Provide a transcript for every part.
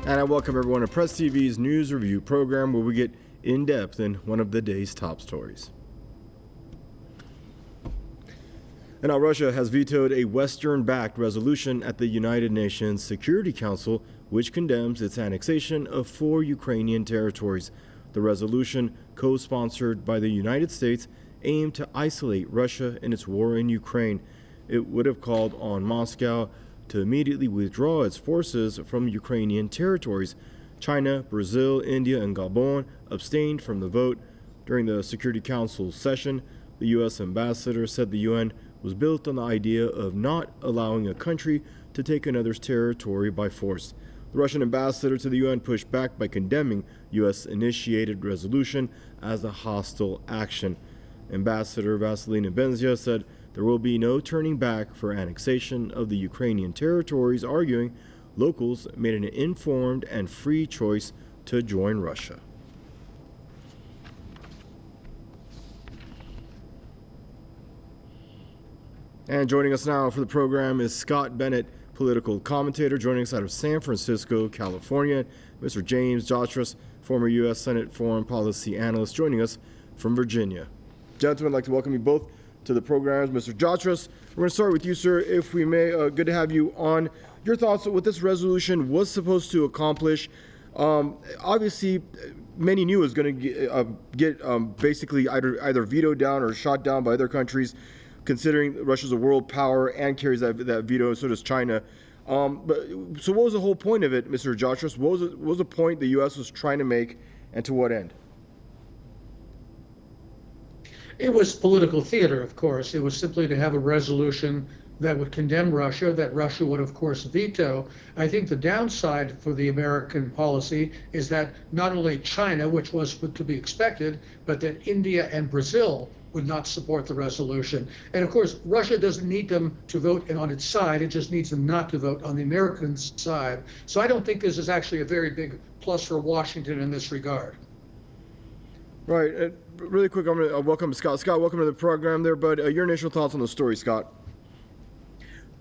And I welcome everyone to Press TV's News Review program, where we get in-depth in one of the day's top stories. And now Russia has vetoed a Western-backed resolution at the United Nations Security Council, which condemns its annexation of 4 Ukrainian territories. The resolution, co-sponsored by the United States, aimed to isolate Russia in its war in Ukraine. It would have called on Moscow to immediately withdraw its forces from Ukrainian territories. China, Brazil, India, and Gabon abstained from the vote. During the Security Council session, the U.S. ambassador said the UN was built on the idea of not allowing a country to take another's territory by force. The Russian ambassador to the UN pushed back by condemning U.S.-initiated resolution as a hostile action. Ambassador Vasilina Benzia said there will be no turning back for annexation of the Ukrainian territories, arguing locals made an informed and free choice to join Russia. And joining us now for the program is Scott Bennett, political commentator, joining us out of San Francisco, California. Mr. James Jatras, former U.S. Senate foreign policy analyst, joining us from Virginia. Gentlemen, I'd like to welcome you both to the program. Mr. Jatras, we're going to start with you, sir, if we may. Good to have you on. Your thoughts on what this resolution was supposed to accomplish. Obviously, many knew it was going to get basically either vetoed down or shot down by other countries, considering Russia's a world power and carries that veto, so does China. So what was the whole point of it, Mr. Jatras? What was the point the U.S. was trying to make, and to what end? It was political theater, of course. It was simply to have a resolution that would condemn Russia, that Russia would, of course, veto. I think the downside for the American policy is that not only China, which was to be expected, but that India and Brazil would not support the resolution. And of course, Russia doesn't need them to vote on its side. It just needs them not to vote on the American side. So I don't think this is actually a very big plus for Washington in this regard. Right. Really quick, I'm going to welcome Scott. Scott, welcome to the program there, bud. Your initial thoughts on the story, Scott?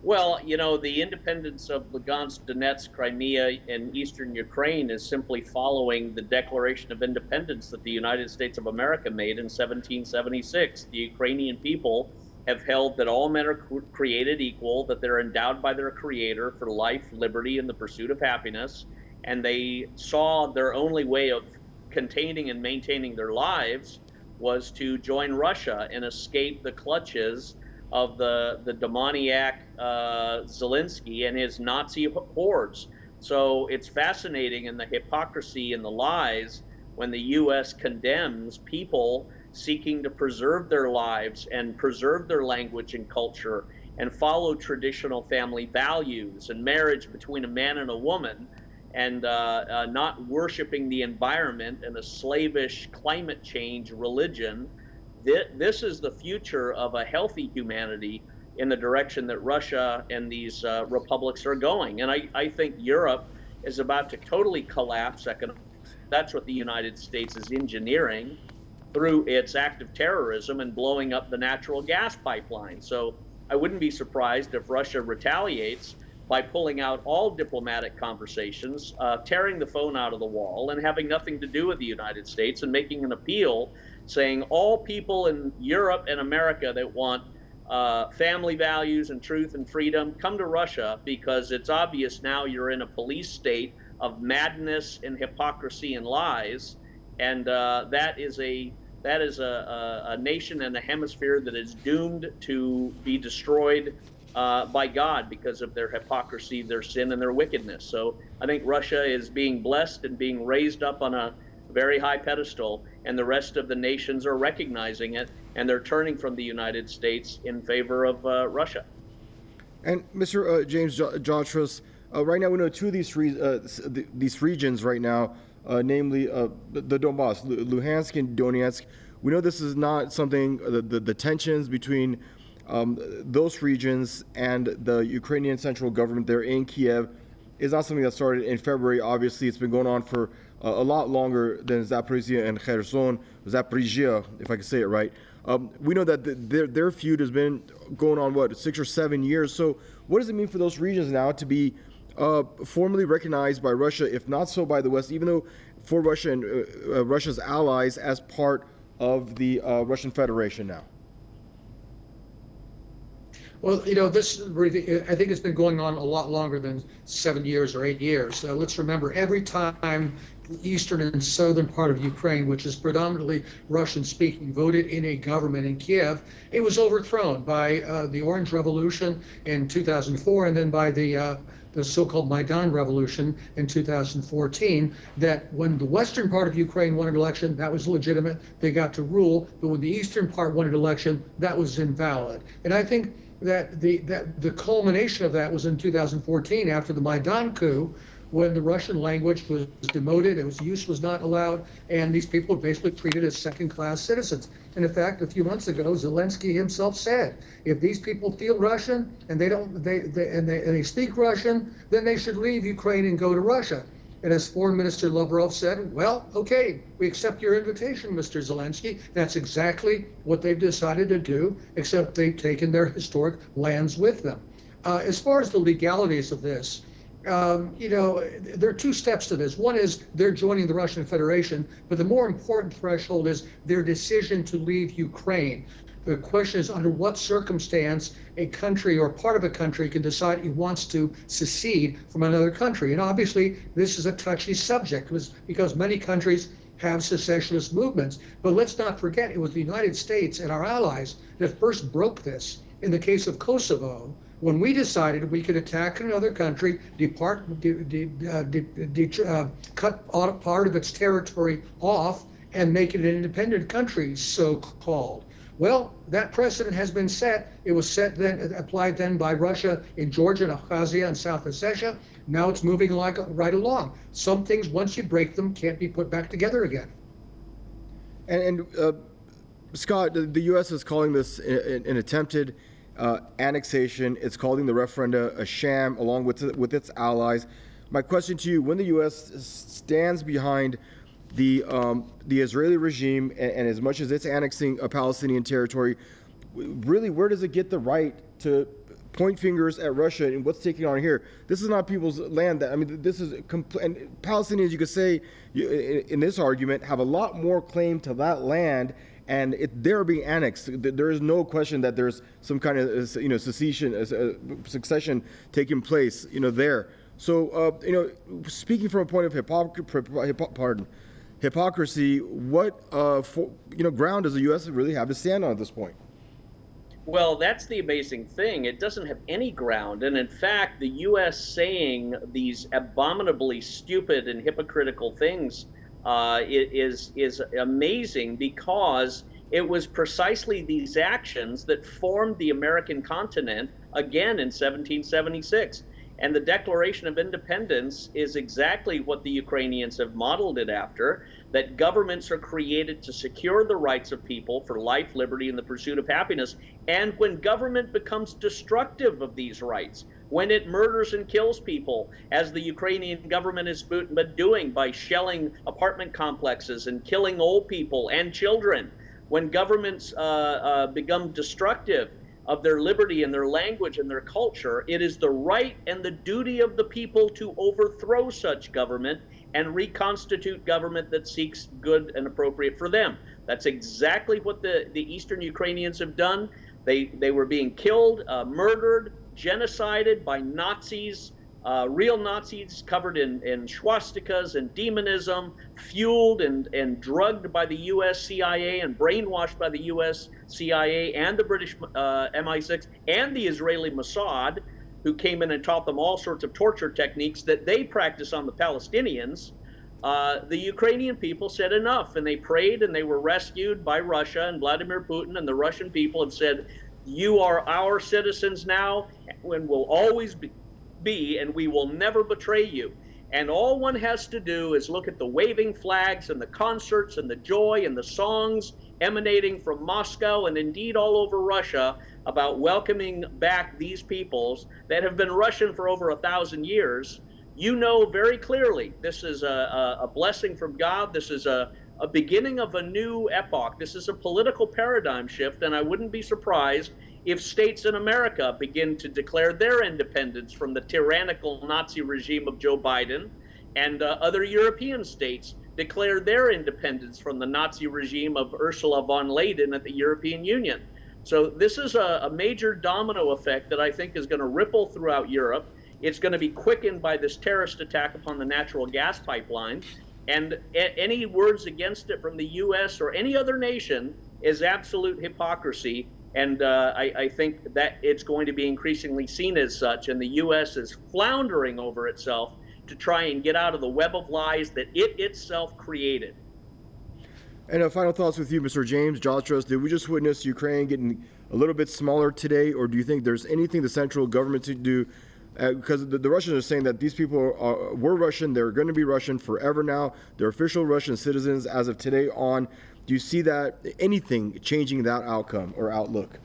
Well, you know, the independence of Lugansk, Donetsk, Crimea, and eastern Ukraine is simply following the Declaration of Independence that the United States of America made in 1776. The Ukrainian people have held that all men are created equal, that they're endowed by their Creator for life, liberty, and the pursuit of happiness, and they saw their only way of containing and maintaining their lives was to join Russia and escape the clutches of the demoniac Zelensky and his Nazi hordes. So it's fascinating in the hypocrisy and the lies when the U.S. condemns people seeking to preserve their lives and preserve their language and culture and follow traditional family values and marriage between a man and a woman, and not worshiping the environment and a slavish climate change religion. This is the future of a healthy humanity in the direction that Russia and these republics are going. And I think Europe is about to totally collapse economically. That's what the United States is engineering through its act of terrorism and blowing up the natural gas pipeline. So I wouldn't be surprised if Russia retaliates by pulling out all diplomatic conversations, tearing the phone out of the wall, and having nothing to do with the United States, and making an appeal saying all people in Europe and America that want family values and truth and freedom, come to Russia, because it's obvious now you're in a police state of madness and hypocrisy and lies, and that is a nation and a hemisphere that is doomed to be destroyed by God because of their hypocrisy, their sin, and their wickedness. So I think Russia is being blessed and being raised up on a very high pedestal, and the rest of the nations are recognizing it, and they're turning from the United States in favor of Russia. And Mr. James Jatras, right now we know two of these regions right now, namely the Donbass, Luhansk and Donetsk. We know this is not something, the tensions between those regions and the Ukrainian central government there in Kiev is not something that started in February. Obviously, it's been going on for a lot longer than Zaporizhia and Kherson, Zaporizhia, if I can say it right. We know that their feud has been going on, what, 6 or 7 years. So what does it mean for those regions now to be formally recognized by Russia, if not so by the West, even though for Russia and Russia's allies as part of the Russian Federation now? Well, this I think it's been going on a lot longer than 7 years or 8 years. So let's remember, every time the eastern and southern part of Ukraine, which is predominantly Russian-speaking, voted in a government in Kiev, it was overthrown by the Orange Revolution in 2004, and then by the so-called Maidan Revolution in 2014, that when the western part of Ukraine wanted election, that was legitimate, they got to rule, but when the eastern part wanted election, that was invalid. And I think that the culmination of that was in 2014 after the Maidan coup, when the Russian language was demoted, its use was not allowed, and these people were basically treated as second-class citizens. And in fact, a few months ago, Zelensky himself said, if these people feel Russian and they speak Russian, then they should leave Ukraine and go to Russia. And as Foreign Minister Lavrov said, well, okay, we accept your invitation, Mr. Zelensky. That's exactly what they've decided to do, except they've taken their historic lands with them. As far as the legalities of this, there are two steps to this. One is they're joining the Russian Federation, but the more important threshold is their decision to leave Ukraine. The question is, under what circumstance a country or part of a country can decide it wants to secede from another country. And obviously, this is a touchy subject because many countries have secessionist movements. But let's not forget, it was the United States and our allies that first broke this. In the case of Kosovo, when we decided we could attack another country, cut part of its territory off, and make it an independent country, so-called. Well, that precedent has been set. It was applied then by Russia in Georgia and Abkhazia and South Ossetia. Now it's moving right along. Some things, once you break them, can't be put back together again. And Scott, the U.S. is calling this an attempted annexation. It's calling the referenda a sham, along with its allies. My question to you: when the U.S. stands behind the Israeli regime, and as much as it's annexing a Palestinian territory, really, where does it get the right to point fingers at Russia and what's taking on here? This is not people's land. This is and Palestinians, you could say, in this argument, have a lot more claim to that land, and they're being annexed. There is no question that there's some kind of succession taking place, there. So, speaking from a point of hypocrisy, what ground does the U.S. really have to stand on at this point? Well, that's the amazing thing. It doesn't have any ground. And in fact, the U.S. saying these abominably stupid and hypocritical things is amazing, because it was precisely these actions that formed the American continent again in 1776. And the Declaration of Independence is exactly what the Ukrainians have modeled it after, that governments are created to secure the rights of people for life, liberty, and the pursuit of happiness. And when government becomes destructive of these rights, when it murders and kills people, as the Ukrainian government has been doing by shelling apartment complexes and killing old people and children, when governments become destructive of their liberty and their language and their culture, it is the right and the duty of the people to overthrow such government and reconstitute government that seeks good and appropriate for them. That's exactly what the Eastern Ukrainians have done. They were being killed, murdered, genocided by Nazis, real Nazis covered in swastikas and demonism, fueled and drugged by the U.S. CIA and brainwashed by the U.S. CIA and the British MI6 and the Israeli Mossad, who came in and taught them all sorts of torture techniques that they practice on the Palestinians. The Ukrainian people said enough, and they prayed, and they were rescued by Russia, and Vladimir Putin and the Russian people have said, you are our citizens now, and will always be, and we will never betray you. And all one has to do is look at the waving flags and the concerts and the joy and the songs emanating from Moscow and indeed all over Russia about welcoming back these peoples that have been Russian for over 1,000 years. You know very clearly this is a blessing from God. This is a beginning of a new epoch. This is a political paradigm shift, and I wouldn't be surprised if states in America begin to declare their independence from the tyrannical Nazi regime of Joe Biden, and other European states declare their independence from the Nazi regime of Ursula von der Leyen at the European Union. So this is a major domino effect that I think is going to ripple throughout Europe. It's going to be quickened by this terrorist attack upon the natural gas pipeline. And any words against it from the U.S. or any other nation is absolute hypocrisy. And I think that it's going to be increasingly seen as such. And the U.S. is floundering over itself to try and get out of the web of lies that it itself created. And final thoughts with you, Mr. James Jatras. Did we just witness Ukraine getting a little bit smaller today, or do you think there's anything the central government to do? Because the Russians are saying that these people were Russian, they're going to be Russian forever now. They're official Russian citizens as of today on. Do you see that anything changing that outcome or outlook?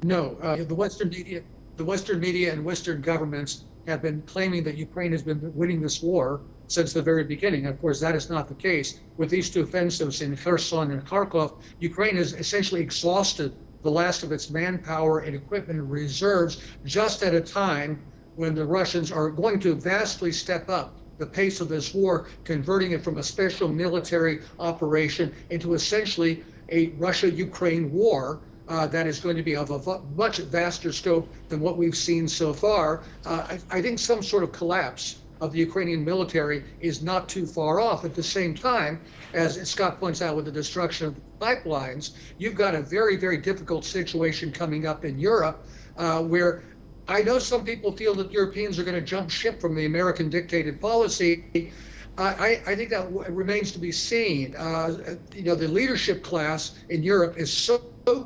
No, the Western media and Western governments have been claiming that Ukraine has been winning this war since the very beginning. Of course, that is not the case. With these two offensives in Kherson and Kharkov, Ukraine has essentially exhausted the last of its manpower and equipment and reserves just at a time when the Russians are going to vastly step up the pace of this war, converting it from a special military operation into essentially a Russia-Ukraine war that is going to be of a much vaster scope than what we've seen so far. I think some sort of collapse of the Ukrainian military is not too far off. At the same time, as Scott points out with the destruction of the pipelines, you've got a very, very difficult situation coming up in Europe where I know some people feel that Europeans are going to jump ship from the American dictated policy. I think that remains to be seen. The leadership class in Europe is so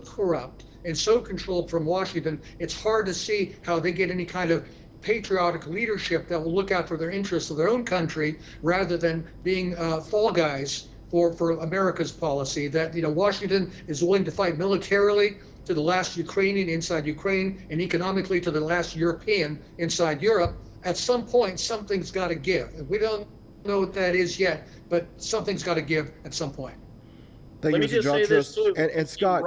corrupt and so controlled from Washington, it's hard to see how they get any kind of patriotic leadership that will look out for their interests of their own country rather than being fall guys for America's policy. That Washington is willing to fight militarily to the last Ukrainian inside Ukraine and economically to the last European inside Europe. At some point, something's got to give. And we don't know what that is yet, but something's got to give at some point. Thank you, Mr. Jatras. And Scott,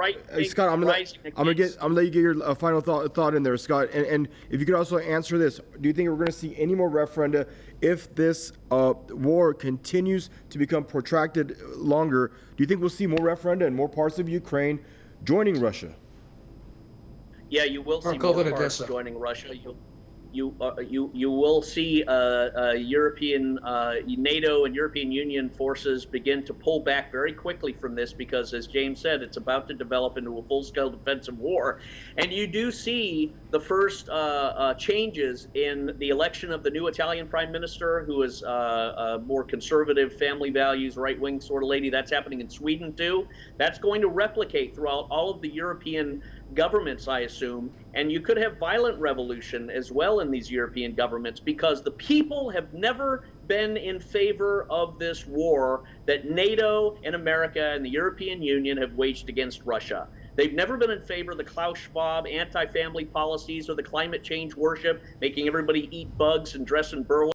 I'm gonna let you get your final thought in there, Scott. And if you could also answer this: do you think we're going to see any more referenda if this war continues to become protracted longer? Do you think we'll see more referenda in more parts of Ukraine joining Russia? Yeah, you will see more parts joining Russia. You will see European NATO and European Union forces begin to pull back very quickly from this because, as James said, it's about to develop into a full-scale defensive war. And you do see the first changes in the election of the new Italian prime minister, who is a more conservative, family values, right-wing sort of lady. That's happening in Sweden too. That's going to replicate throughout all of the European governments, I assume, and you could have violent revolution as well in these European governments because the people have never been in favor of this war that NATO and America and the European Union have waged against Russia. They've never been in favor of the Klaus Schwab anti-family policies or the climate change worship, making everybody eat bugs and dress in Berlin.